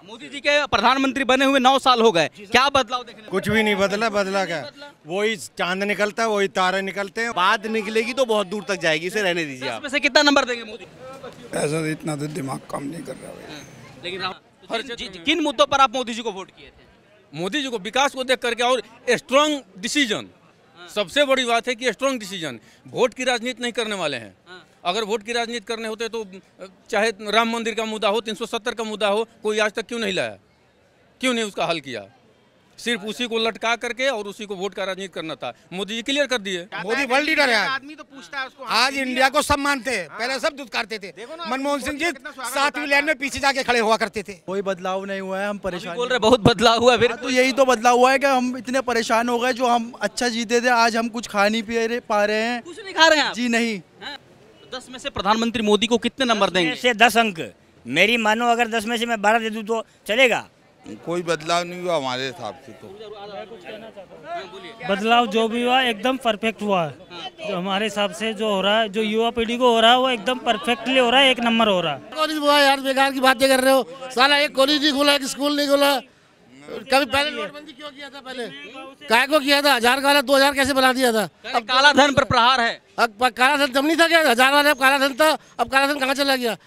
मोदी जी के प्रधानमंत्री बने हुए 9 साल हो गए, क्या बदलाव देखने को? कुछ भी नहीं बदला, बदला क्या, वही चांद निकलता है, वही तारे निकलते हैं। बात निकलेगी तो बहुत दूर तक जाएगी, इसे रहने दीजिए 10 आप। में से कितना नंबर देंगे मोदी? ऐसा तो इतना तो दिमाग काम नहीं कर रहा है। लेकिन किन मुद्दों पर आप मोदी जी को वोट किए थे? मोदी जी को विकास को देख करके और स्ट्रांग डिसीजन, सबसे बड़ी बात है कि स्ट्रांग डिसीजन। वोट की राजनीति नहीं करने वाले हैं। अगर वोट की राजनीति करने होते तो चाहे राम मंदिर का मुद्दा हो, 370 का मुद्दा हो, कोई आज तक क्यों नहीं लाया, क्यों नहीं उसका हल किया? सिर्फ उसी को लटका करके और उसी को वोट का राजनीति करना था। मोदी जी क्लियर कर दिए। मोदी वर्ल्ड लीडर है। आदमी तो पूछता है उसको, आज इंडिया को सब मानते हैं, पहले सब दुत्कारते थे। मनमोहन सिंह जी 7वीं लाइन में पीछे जाके खड़े हुआ करते थे। कोई बदलाव नहीं हुआ है, हम परेशान बोल रहे बहुत बदलाव हुआ, फिर तो यही तो बदलाव हुआ है कि हम इतने परेशान हो गए। जो हम अच्छा जीते थे, आज हम कुछ खा नहीं पा रहे हैं। कुछ नहीं खा रहे हैं आप? जी नहीं। 10 में से प्रधानमंत्री मोदी को कितने नंबर देंगे? से 10 अंक। मेरी मानो अगर 10 में से मैं 12 दे दूं तो चलेगा? कोई बदलाव नहीं हुआ हमारे हिसाब से तो। बदलाव जो भी हुआ एकदम परफेक्ट हुआ है। जो हमारे हिसाब से जो हो रहा है, जो युवा पीढ़ी को हो रहा है, वो एकदम परफेक्टली हो रहा है, 1 नंबर हो रहा है। कॉलेज हुआ यार, बेकार की बातें कर रहे हो। साला एक कॉलेज नहीं खोला, एक स्कूल नहीं खोला। कभी पहले नोटबंदी क्यों किया था? पहले काय को किया था? 1000 का वाला 2000 कैसे बना दिया था? अब काला धन पर प्रहार है। अब काला धन जम नहीं था क्या? 1000 वाला अब काला धन था, अब काला धन कहाँ चला गया?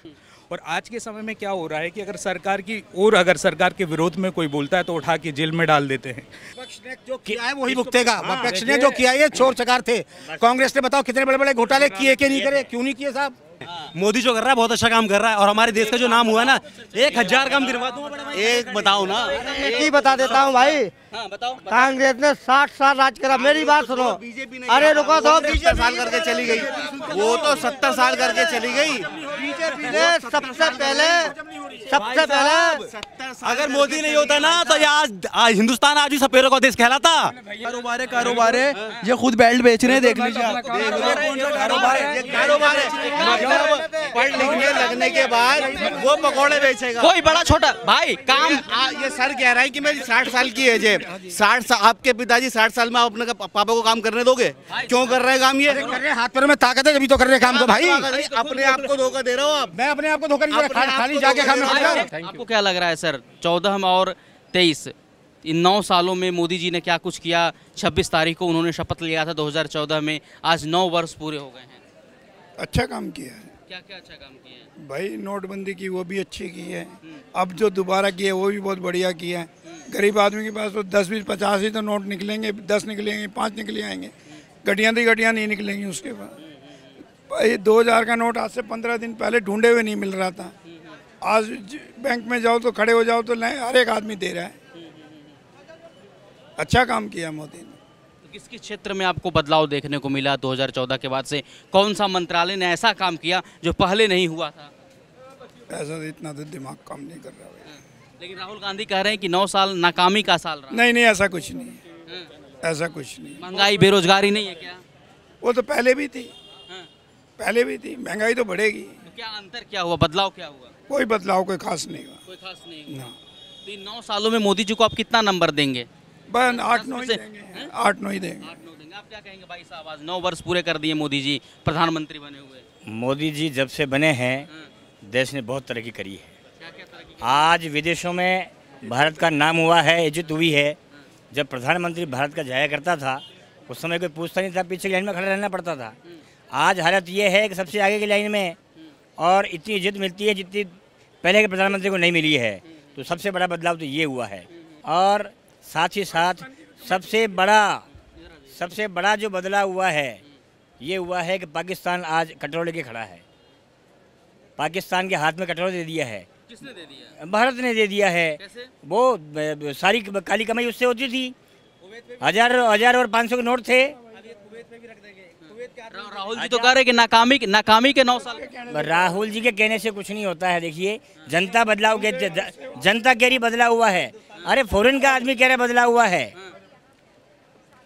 और आज के समय में क्या हो रहा है कि अगर सरकार के विरोध में कोई बोलता है तो उठा के जेल में डाल देते हैं। विपक्ष ने जो किया है वही भुगतेगा। विपक्ष ने जो किया है चोर चकार थे। कांग्रेस ने बताओ कितने बड़े बड़े घोटाले किए कि नहीं करे, क्यों नहीं किए साहब? मोदी जो कर रहा है बहुत अच्छा काम कर रहा है, और हमारे देश का जो नाम हुआ ना, 1000 काम गिरवा दूंगा। एक बताओ ना, एक ही बता देता हूँ भाई। बताओ। कांग्रेस ने 60 साल राज करा। मेरी बात सुनो। अरे रुको तो, 70 साल करके चली गई, वो तो 70 साल करके चली गई। बीजेपी ने सबसे पहले अगर मोदी नहीं होता ना तो आज हिंदुस्तान आज भी सपेरों का देश कहलाता। कारोबार है, ये खुद बेल्ट बेच रहे हैं, देख लीजिए आप। पढ़ लिखने लगने के बाद वो पकौड़े बेचेगा। कोई बड़ा छोटा भाई काम। ये सर कह रहा है कि मेरी 60 साल की एज है। 60 साल आपके पिताजी 60 साल में आप अपने पापा को काम करने दोगे? क्यों कर रहे हैं काम? ये कर रहे, हाथ पैर में ताकत है जब तो कर रहे काम। तो भाई अपने आप को धोखा दे रहे हो आप। मैं अपने आप को धोखा नहीं दे रहा, खाली जाके खाना। आपको क्या लग रहा है सर, 14 और 23 इन 9 सालों में मोदी जी ने क्या कुछ किया? 26 तारीख को उन्होंने शपथ लिया था 2014 में, आज 9 वर्ष पूरे हो गए हैं। अच्छा काम किया है। क्या क्या अच्छा काम किया है? भाई नोटबंदी की वो भी अच्छी की है, अब जो दोबारा की है वो भी बहुत बढ़िया किया है। गरीब आदमी के पास तो 10, 20, 50 ही तो नोट निकलेंगे, 10 निकलेंगे, 5 निकले आएंगे। गटियाँ नहीं निकलेंगी उसके बाद। भाई 2000 का नोट आज से 15 दिन पहले ढूंढे हुए नहीं मिल रहा था। आज बैंक में जाओ तो खड़े हो जाओ तो हर एक आदमी दे रहा है। अच्छा काम किया मोदी ने। तो किस किस क्षेत्र में आपको बदलाव देखने को मिला 2014 के बाद से? कौन सा मंत्रालय ने ऐसा काम किया जो पहले नहीं हुआ था? ऐसा तो इतना तो दिमाग काम नहीं कर रहा है। लेकिन राहुल गांधी कह रहे हैं कि 9 साल नाकामी का साल रहा। नहीं, ऐसा कुछ नहीं है, ऐसा कुछ नहीं। महंगाई बेरोजगारी नहीं है क्या? वो तो पहले भी थी, महंगाई तो बढ़ेगी। तो क्या अंतर क्या हुआ, बदलाव क्या हुआ? कोई बदलाव कोई खास नहीं हुआ। कोई खास नहीं हुआ। तो इन 9 सालों में मोदी जी को आप कितना नंबर देंगे? बस 8-9 ही देंगे। 8-9 ही देंगे। आप क्या कहेंगे भाई साहब, आज 9 वर्ष पूरे कर दिए मोदी जी प्रधानमंत्री बने हुए। मोदी जी जब से बने हैं देश ने बहुत तरक्की करी है। क्या क्या तरक्की? आज विदेशों में भारत का नाम हुआ है, इज्जत हुई है। जब प्रधानमंत्री भारत का जाया करता था उस समय कोई पूछता नहीं था, पीछे लाइन में खड़ा रहना पड़ता था। आज हालत ये है कि सबसे आगे की लाइन में, और इतनी इज्जत मिलती है जितनी पहले के प्रधानमंत्री को नहीं मिली है। तो सबसे बड़ा बदलाव तो ये हुआ है। और साथ ही साथ सबसे बड़ा जो बदलाव हुआ है ये हुआ है कि पाकिस्तान आज कटोरे लेके खड़ा है। पाकिस्तान के हाथ में कटोरा दे दिया है। किसने दे दिया? भारत ने दे दिया है। कैसे? वो सारी काली कमाई उससे होती थी। 1000 और 500 के नोट थे। राहुल जी तो कह रहे कि नाकामी के 9 साल। राहुल जी के कहने से कुछ नहीं होता है। देखिए जनता बदलाव के जनता कह रही बदला हुआ है। अरे फॉरेन का आदमी कह रहा बदला हुआ है,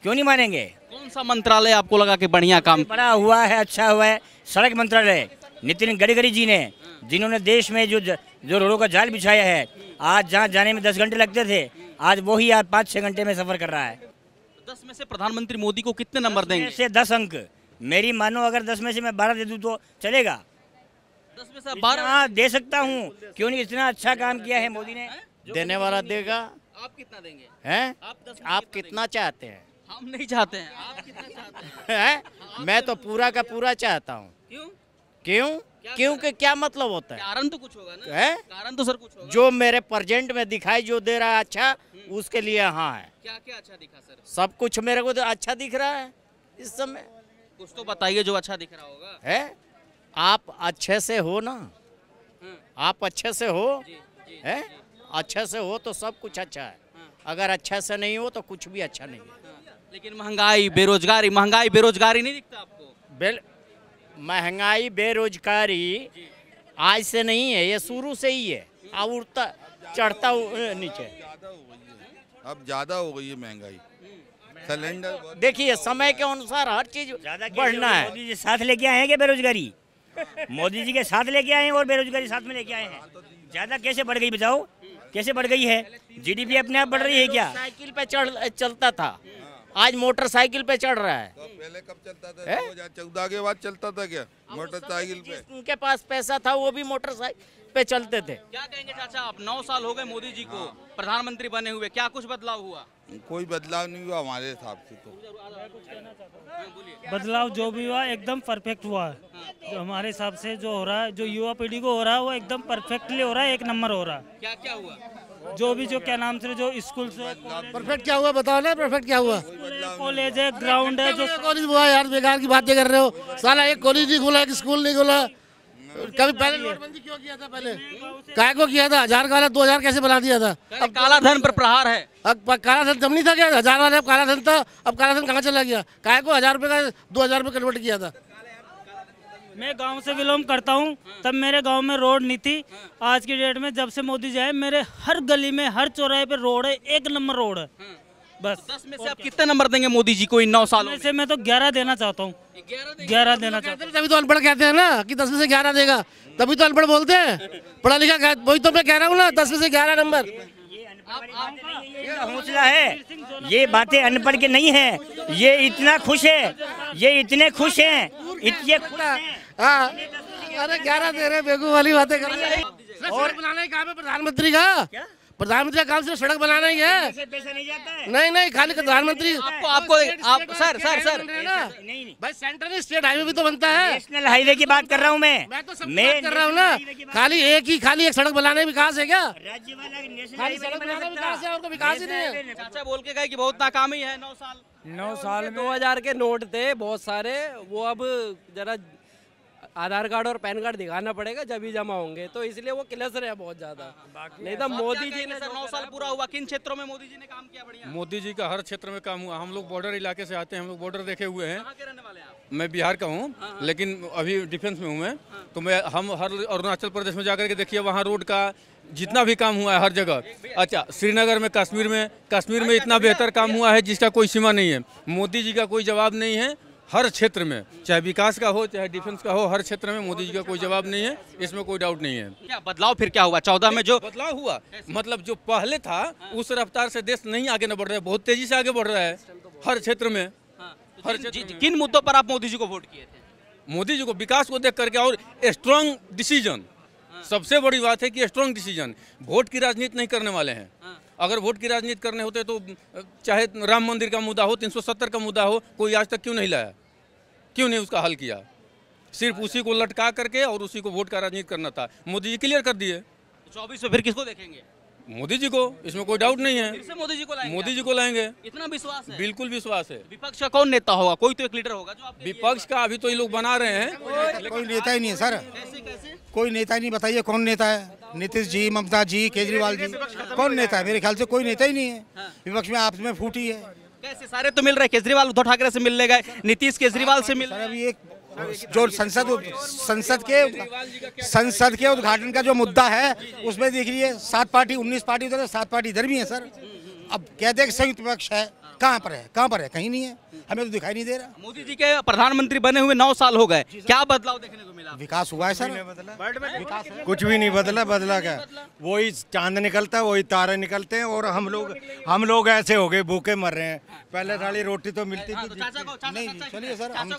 क्यों नहीं मानेंगे? कौन सा मंत्रालय आपको लगा कि बढ़िया काम बड़ा हुआ है, अच्छा हुआ है? सड़क मंत्रालय नितिन गडकरी जी ने, जिन्होंने देश में जो रोडों का जाल बिछाया है। आज जहाँ जाने में 10 घंटे लगते थे, आज वही आज 5-6 घंटे में सफर कर रहा है। 10 में से प्रधानमंत्री मोदी को कितने नंबर देंगे? से 10 अंक। मेरी मानो अगर 10 में से मैं 12 दे दूं तो चलेगा? 10 में से 12 हाँ दे सकता हूँ, क्यों नहीं? इतना अच्छा काम किया है मोदी ने। देने वाला देगा। आप कितना देंगे? हैं? आप 10 आप कितना चाहते हैं? हम नहीं चाहते हैं, आप कितना चाहते हैं? हैं? मैं तो पूरा का पूरा चाहता हूँ। क्यों? क्यों? क्योंकि क्या मतलब होता है? कारण तो कुछ होगा ना? है? कारण तो सर कुछ होगा। जो मेरे प्रेजेंट में दिखाई जो दे रहा है अच्छा, उसके लिए हाँ है। क्या क्या अच्छा दिखा सर? सब कुछ मेरे को तो अच्छा दिख रहा है इस समय। कुछ तो बताइए जो अच्छा दिख रहा होगा। है? आप अच्छे से हो ना, आप अच्छे से हो, है? अच्छे से हो तो सब कुछ अच्छा है, अगर अच्छा से नहीं हो तो कुछ भी अच्छा नहीं है। लेकिन महंगाई बेरोजगारी नहीं दिखता आपको? महंगाई बेरोजगारी आज से नहीं है, ये शुरू से ही है, उड़ता चढ़ता नीचे। अब ज्यादा हो गई है महंगाई। सिलेंडर देखिए समय के अनुसार हर चीज बढ़ना है। मोदी जी साथ लेके आए हैं क्या बेरोजगारी? मोदी जी के साथ लेके आए हैं और बेरोजगारी साथ में लेके आए हैं। ज्यादा कैसे बढ़ गई बताओ, कैसे बढ़ गई है? जीडीपी अपने आप बढ़ रही है क्या? साइकिल पे चलता था, आज मोटरसाइकिल पे चढ़ रहा है। तो पहले कब चलता था? 2014 के बाद चलता था क्या मोटरसाइकिल पे? उनके पास पैसा था वो भी मोटरसाइकिल पे चलते थे। क्या कहेंगे चाचा, आप 9 साल हो गए मोदी जी को प्रधानमंत्री बने हुए, क्या कुछ बदलाव हुआ? कोई बदलाव नहीं हुआ हमारे हिसाब से तो। बदलाव जो भी हुआ एकदम परफेक्ट हुआ है। जो हमारे हिसाब से जो हो रहा है, जो युवा पीढ़ी को हो रहा है वो एकदम परफेक्टली हो रहा है, एक नंबर हो रहा है। क्या क्या हुआ? जो भी जो क्या नाम से जो स्कूल से परफेक्ट क्या हुआ बताओ ना, परफेक्ट क्या हुआ? कॉलेज है, ग्राउंड है, जो कॉलेज हुआ यार, बेकार की बातें कर रहे हो। साला एक कॉलेज नहीं खुला, एक स्कूल नहीं खुला। कभी पहले नोटबंदी क्यों किया था? पहले काय को किया था? 1000 का वाला 2000 कैसे बना दिया था? अब काला धन पर प्रहार है। अब काला धन जब नहीं था क्या? 1000 वाला अब काला धन था, अब काला धन कहाँ चला गया? काय को 1000 रुपए का 2000 रुपए कन्वर्ट किया था? मैं गांव से बिलोंग करता हूं, तब मेरे गांव में रोड नहीं थी। आज की डेट में जब से मोदी जी आए, मेरे हर गली में हर चौराहे पे रोड है, एक नंबर रोड है। बस 10 में से आप कितने नंबर देंगे मोदी जी को इन 9 सालों में से? मैं तो 11 देना चाहता हूँ। 11 देना चाहता हूँ। तभी तो अनपढ़ कहते हैं ना कि 10 में से 11 देगा, तभी तो अनपढ़ बोलते हैं। पढ़ा लिखा वही तो मैं कह रहा हूँ ना, 10 में से 11 नंबर। हौसला है, ये बातें अनपढ़ के नहीं है। ये इतना खुश है, ये इतने खुश हैं, इतने खुश हैं। हाँ, अरे 11 दे रहे, बेगू वाली बातें कर रहे हैं। और बनाना ही काम है प्रधानमंत्री का। प्रधानमंत्री का काम सिर्फ सड़क बनाना ही है। पैसा नहीं जाता है। नहीं खाली प्रधानमंत्री आपको सर भाई सेंट्रल स्टेट हाईवे भी तो बनता है। नेशनल हाईवे की बात कर रहा हूँ मैं तो सब बात कर रहा हूँ ना। खाली एक सड़क बनाने में विकास है क्या? राज्य वाला नेशनल खाली सड़क बनाने में विकास है और कोई विकास ही नहीं है। चाचा बोल के गए कि बहुत नाकामी है 9 साल। 9 साल में 2000 के नोट थे बहुत सारे, वो अब जरा आधार कार्ड और पैन कार्ड दिखाना पड़ेगा जब ही जमा होंगे, तो इसलिए वो क्लस रहे बहुत ज्यादा। नहीं तो मोदी जी ने 9 साल पूरा हुआ, किन क्षेत्रों में मोदी जी ने काम किया? बढ़िया। मोदी जी का हर क्षेत्र में काम हुआ। हम लोग बॉर्डर इलाके से आते हैं, हम लोग बॉर्डर देखे हुए हैं। कहाँ के रहने वाले हैं आप? मैं बिहार का हूँ, लेकिन अभी डिफेंस में हूँ मैं। तो हम हर अरुणाचल प्रदेश में जाकर के देखिए, वहाँ रोड का जितना भी काम हुआ है हर जगह। अच्छा, श्रीनगर में, कश्मीर में इतना बेहतर काम हुआ है जिसका कोई सीमा नहीं है। मोदी जी का कोई जवाब नहीं है। हर क्षेत्र में, चाहे विकास का हो चाहे डिफेंस का हो, हर क्षेत्र में मोदी जी का कोई जवाब नहीं है, इसमें कोई डाउट नहीं है। क्या बदलाव फिर क्या हुआ 14 में? जो बदलाव हुआ मतलब जो पहले था उस रफ्तार से देश नहीं आगे न बढ़ रहा है, बहुत तेजी से आगे बढ़ रहा है हर क्षेत्र में। हर क्षेत्र किन मुद्दों पर आप मोदी जी को वोट किए थे? मोदी जी को विकास को देख करके और स्ट्रांग डिसीजन। सबसे बड़ी बात है कि स्ट्रांग डिसीजन। वोट की राजनीति नहीं करने वाले हैं। अगर वोट की राजनीति करने होते तो चाहे राम मंदिर का मुद्दा हो, 370 का मुद्दा हो, कोई आज तक क्यों नहीं लाया? क्यों नहीं उसका हल किया? सिर्फ उसी को लटका करके और उसी को वोट का राजनीति करना था। मोदी जी क्लियर कर दिए। 24 में फिर किसको देखेंगे? मोदी जी को, इसमें कोई डाउट नहीं है। फिर से मोदी जी को लाएंगे? मोदी जी को लाएंगे, इतना विश्वास है? बिल्कुल विश्वास है। विपक्ष का कौन नेता होगा? कोई तो एक लीडर होगा जो आप विपक्ष का अभी तो ये लोग बना रहे हैं। कोई नेता ही नहीं है सर। कैसे? कोई नेता ही नहीं। बताइए कौन नेता है? नीतीश जी, ममता जी, केजरीवाल जी, कौन नेता है? मेरे ख्याल से कोई नेता ही नहीं है। विपक्ष में आपस में फूटी है। कैसे? सारे तो मिल रहे हैं। केजरीवाल उद्धव ठाकरे से मिलने गए, नीतीश केजरीवाल से मिल। अभी एक जो संसद के उद्घाटन का जो मुद्दा है उसमें देख लीजिए 7 पार्टी 19 पार्टी उधर है, 7 पार्टी इधर भी है सर। अब कहते हैं कि संयुक्त विपक्ष है, कहाँ पर है? कहीं नहीं है, हमें तो दिखाई नहीं दे रहा। मोदी जी के प्रधानमंत्री बने हुए 9 साल हो गए, क्या बदलाव देखने को मिला? विकास हुआ है सर। कुछ भी नहीं बदला क्या? वही चांद निकलता है, वही तारे निकलते हैं और हम लोग ऐसे हो गए, भूखे मर रहे हैं। पहले थाली रोटी तो मिलती थी। नहीं चलिए सर, हम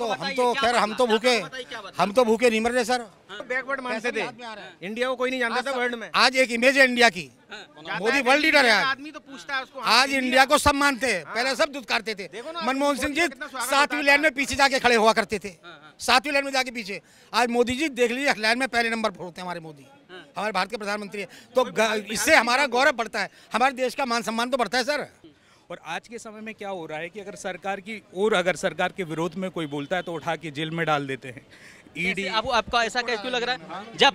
तो भूखे नहीं मर रहे सर। बैकवर्ड मानते थे, इंडिया को कोई नहीं जानता था वर्ल्ड में। आज एक इमेज है इंडिया की, मोदी वर्ल्ड लीडर है आज। आदमी तो पूछता है उसको। आज इंडिया को सब मानते हैं, पहले सब दुत्कारते थे। मनमोहन सिंह जी 7वीं लाइन में पीछे जाके खड़े हुआ करते थे, 7वीं लाइन में जाके पीछे। आज मोदी जी देख लीजिए लाइन में पहले नंबर पर होते हैं हमारे मोदी, हमारे भारत के प्रधानमंत्री है। तो इससे हमारा गौरव बढ़ता है, हमारे देश का मान सम्मान तो बढ़ता है सर। और आज के समय में क्या हो रहा है कि अगर सरकार के विरोध में कोई बोलता है तो उठा के जेल में डाल देते हैं। ईडी आपको ऐसा क्यों लग रहा है? जब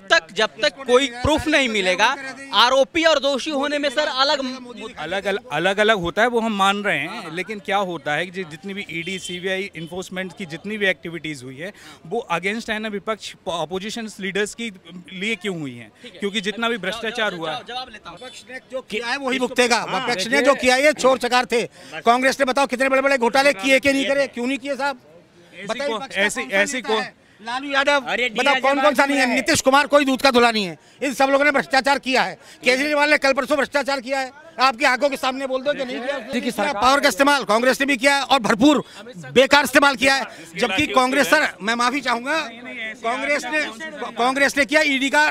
तक कोई प्रूफ नहीं मिलेगा, आरोपी और दोषी होने में सर अलग होता है, वो हम मान रहे हैं। लेकिन क्या होता है कि जितनी भी ईडी सीबीआई इन्फोर्समेंट की जितनी भी एक्टिविटीज हुई है वो अगेंस्ट है ना विपक्ष अपोजिशन लीडर्स की लिए क्यों हुई है? क्योंकि जितना भी भ्रष्टाचार हुआ है विपक्ष ने जो किया है वही भुगतेगा। विपक्ष ने जो किया है चोर चकार थे। कांग्रेस ने बताओ कितने बड़े बड़े घोटाले किए कि नहीं करे, क्यों नहीं किए साहब? ऐसी को लालू यादव बताओ कौन कौन सा नहीं है? नीतीश कुमार कोई दूध का धुला नहीं है। इन सब लोगों ने भ्रष्टाचार किया है। केजरीवाल ने कल परसों भ्रष्टाचार किया है, आपकी आंखों के सामने बोल दो कि नहीं किया। पावर का इस्तेमाल कांग्रेस ने भी किया है और भरपूर बेकार इस्तेमाल किया है। जबकि कांग्रेस, सर मैं माफी चाहूंगा, कांग्रेस ने किया ईडी का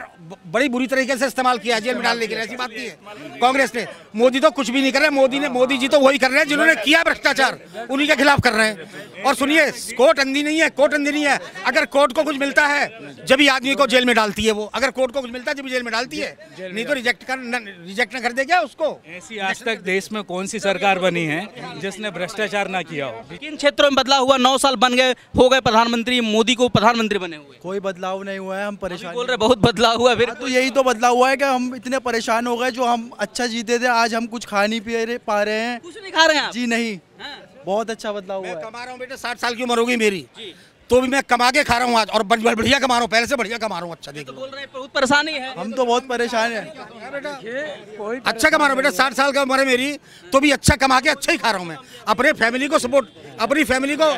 बड़ी बुरी तरीके से इस्तेमाल किया जेल में डालने के लिए। ऐसी बात नहीं है कांग्रेस ने। मोदी तो कुछ भी नहीं कर रहे। मोदी जी तो वही कर रहे हैं जिन्होंने किया भ्रष्टाचार, उन्हीं के खिलाफ कर रहे हैं। और सुनिए, कोर्ट अंधी नहीं है, कोर्ट अंधी नहीं है। अगर कोर्ट को कुछ मिलता है जब ही आदमी को जेल में डालती है वो। अगर कोर्ट को कुछ मिलता है जब जेल में डालती है, नहीं तो रिजेक्ट न कर दे क्या उसको? ऐसी आज तक देश में कौन सी सरकार बनी है जिसने भ्रष्टाचार ना किया हो? किन क्षेत्रों में बदलाव हुआ? 9 साल हो गए प्रधानमंत्री, मोदी को प्रधानमंत्री बने हुए। कोई बदलाव नहीं हुआ है, हम परेशान बोल रहे बहुत बदलाव हुआ। फिर तो यही तो बदलाव हुआ है कि हम इतने परेशान हो गए। जो हम अच्छा जीते थे आज हम कुछ खा नहीं पा रहे हैं। कुछ नहीं खा रहे हैं जी नहीं। बहुत अच्छा बदलाव हुआ है। कमा रहा हूँ बेटा, 60 साल की उम्र होगी मेरी, तो भी मैं कमा के खा रहा हूँ आज, और बढ़िया कमा रहा हूँ, पहले से बढ़िया कमा रहा हूँ। अच्छा देखो, बोल रहे हैं बहुत परेशानी है। हम तो बहुत परेशान हैं। अच्छा कमा रहा हूँ बेटा, 60 साल का उम्र है मेरी, तो भी अच्छा कमा के अच्छा ही खा रहा हूँ मैं। अपने फैमिली को सपोर्ट, अपनी फैमिली को,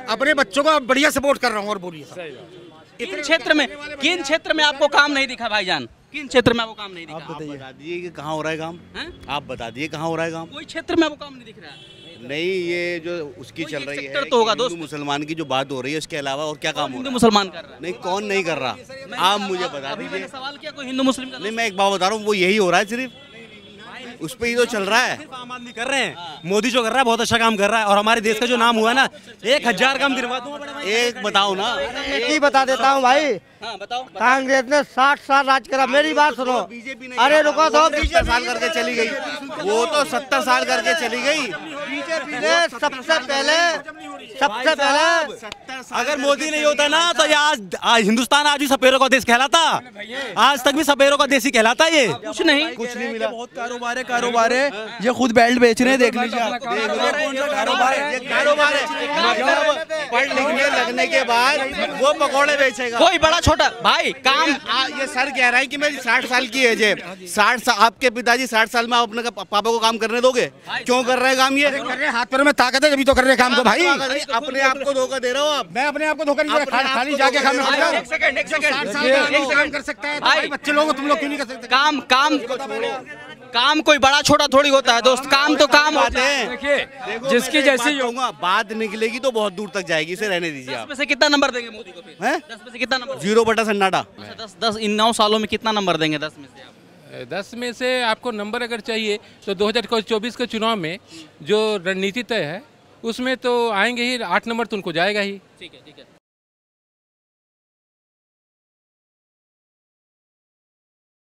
अपने बच्चों को बढ़िया सपोर्ट कर रहा हूँ। और बोलिए किन क्षेत्र में आपको काम नहीं दिखा भाईजान? किन क्षेत्र में आपको काम नहीं दिखा? आप बता दीजिए कि कहाँ हो रहा है काम। आप बता दीजिए कहाँ हो रहा है काम। कोई क्षेत्र में आपको काम नहीं दिख रहा है? नहीं, ये जो उसकी चल रही है तो होगा हिंदू मुसलमान की जो बात हो रही है, उसके अलावा और क्या काम हो रहा है? हिंदू मुसलमान कर रहा है? नहीं, कौन नहीं कर रहा? आप मुझे बता दीजिए। सवाल किया कोई हिंदू मुस्लिम का? नहीं, मैं एक बात बता रहा हूँ, वो यही हो रहा है सिर्फ, उस पे ही तो चल रहा है। आम आदमी कर रहे हैं, मोदी जो कर रहा है बहुत अच्छा काम कर रहा है। और हमारे देश का जो नाम हुआ है ना, 1000 काम गिरवा दूंगा। एक बताओ ना, एक बता देता हूँ भाई। कांग्रेस ने 60 साल राज करा। मेरी बात सुनो। अरे रुको तो, 70 साल करके चली गई, वो तो 70 साल करके चली गई। बीजेपी ने सबसे पहले अगर मोदी नहीं होता ना तो आज हिंदुस्तान आज भी सपेरों का देश कहलाता। आज तक भी सपेरों का देश ही कहलाता। ये कुछ नहीं मिला। बहुत कारोबार है। ये खुद बेल्ट बेच रहे हैं, देख लीजिए आप। पढ़ लिखने लगने के बाद वो पकौड़े बेचेगा। कोई बड़ा छोटा भाई काम। ये सर कह रहा है कि मेरी 60 साल की एज है। 60 साल आपके पिताजी 60 साल में आप अपने पापा को काम करने दोगे? क्यों कर रहे हैं काम? ये कर रहे हैं, हाथ पैर में ताकत है जब तो कर रहे काम। तो भाई अपने आप को धोखा दे रहे हो आप। मैं अपने आप को धोखा नहीं दे रहा। खाली जाके काम कर सकता है भाई। बच्चे लोग तुम लोग क्यों नहीं कर सकते काम? कोई बड़ा छोटा थोड़ी होता है दोस्त। काम तो काम होते हैं। देखिए, जिसकी जैसी बात निकलेगी तो बहुत दूर तक जाएगी। इसे रहने दीजिए। 10 में से कितना नंबर देंगे मोदी को? 10 में से कितना नंबर? 0 सन्नाटा। 10 इन 9 सालों में कितना नंबर देंगे 10 में से आप? 10 में से आपको नंबर अगर चाहिए तो 2024 के चुनाव में जो रणनीति तय है उसमें तो आएंगे ही, 8 नंबर तो उनको जाएगा ही। ठीक है।